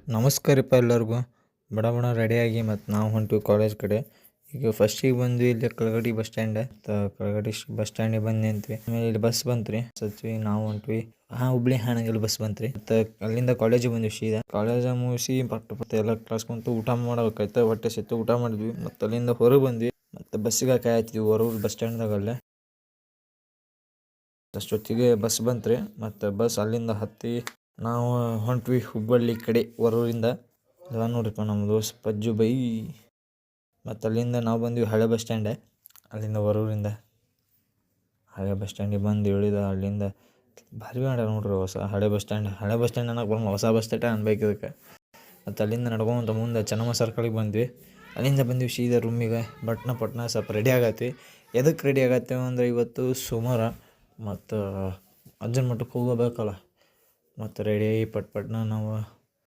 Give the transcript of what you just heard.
ನಮಸ್ಕಾರಪ್ಪ ಎಲ್ಲರಿಗೂ. ಬಡ ಬಡ ರೆಡಿಯಾಗಿ ಮತ್ತು ನಾವು ಹೊಂಟಿವಿ ಕಾಲೇಜ್ ಕಡೆ. ಈಗ ಫಸ್ಟಿಗೆ ಬಂದ್ವಿ ಇಲ್ಲಿ ಕಳಗಡಿ ಬಸ್ ಸ್ಟ್ಯಾಂಡ್. ಕಳಗಡಿ ಬಸ್ ಸ್ಟ್ಯಾಂಡಿಗೆ ಬಂದು ನಿಂತ್ವಿ. ಆಮೇಲೆ ಇಲ್ಲಿ ಬಸ್ ಬಂತ್ರಿ. ಸತ್ವಿ ನಾವು ಹೊಂಟ್ವಿ. ಹುಬ್ಳಿ ಹಾನಗಲ್ ಬಸ್ ಬಂತ್ರಿ. ಮತ್ತು ಅಲ್ಲಿಂದ ಕಾಲೇಜಿಗೆ ಬಂದ್ವಿ ಸೀದಾ. ಕಾಲೇಜ ಮುಗಿಸಿ ಪಟ್ಟು ಎಲ್ಲ ಕ್ಲಾಸ್ ಕುಂತು ಊಟ ಮಾಡ್ಬೇಕಾಯ್ತು. ಹೊಟ್ಟೆ ಸಿತ್ತು, ಊಟ ಮಾಡಿದ್ವಿ. ಮತ್ತು ಅಲ್ಲಿಂದ ಹೊರಗೆ ಬಂದ್ವಿ. ಮತ್ತು ಬಸ್ಸಿಗೆ ಕಾಯ್ತಿದ್ವಿ ಹೊರಗೆ ಬಸ್ ಸ್ಟ್ಯಾಂಡ್ದಾಗ. ಅಲ್ಲೇ ಅಷ್ಟೊತ್ತಿಗೆ ಬಸ್ ಬಂತ್ರಿ. ಮತ್ತು ಬಸ್ ಅಲ್ಲಿಂದ ಹತ್ತಿ ನಾವು ಹೊಂಟ್ವಿ ಹುಬ್ಬಳ್ಳಿ ಕಡೆ ಹೊರೂರಿಂದ. ಎಲ್ಲ ನೋಡ್ರಿಪ್ಪ ನಮ್ಮ ದೋಸ್ತ್ ಪಜ್ಜು ಬೈ. ಮತ್ತು ಅಲ್ಲಿಂದ ನಾವು ಬಂದ್ವಿ ಹಳೆ ಬಸ್ ಸ್ಟ್ಯಾಂಡ್. ಅಲ್ಲಿಂದ ಹೊರೂರಿಂದ ಹಳೆ ಬಸ್ ಸ್ಟ್ಯಾಂಡಿಗೆ ಬಂದು ಇಳಿದ. ಅಲ್ಲಿಂದ ಭಾರಿ ಮಾಡ್ಯಾರ ನೋಡ್ರಿ ಹಳೆ ಬಸ್ ಸ್ಟ್ಯಾಂಡ್ ಅನ್ನೋಕೆ ಬರೋಂಗ ಹೊಸ ಬಸ್ ಸ್ಟ್ಯಾಂಡ್ ಅನ್ಬೇಕು ಇದಕ್ಕೆ. ಮತ್ತು ಅಲ್ಲಿಂದ ನಡ್ಕೊಂತ ಮುಂದೆ ಚೆನ್ನಮ್ಮ ಸರ್ಕಲಿಗೆ ಬಂದ್ವಿ. ಅಲ್ಲಿಂದ ಬಂದ್ವಿ ಸೀದಾ ರೂಮಿಗೆ. ಪಟ್ನ ಸ್ವಲ್ಪ ರೆಡಿ ಆಗತ್ವಿ. ಎದಕ್ಕೆ ರೆಡಿ ಆಗತ್ತೀವಿ ಅಂದರೆ ಇವತ್ತು ಸೋಮವಾರ ಮತ್ತು ಅಜ್ಜನ ಮಠಕ್ಕೆ ಹೋಗಬೇಕಲ್ಲ. ಮತ್ತು ರೆಡಿಯಾಗಿ ಪಟ್ನ ನಾವು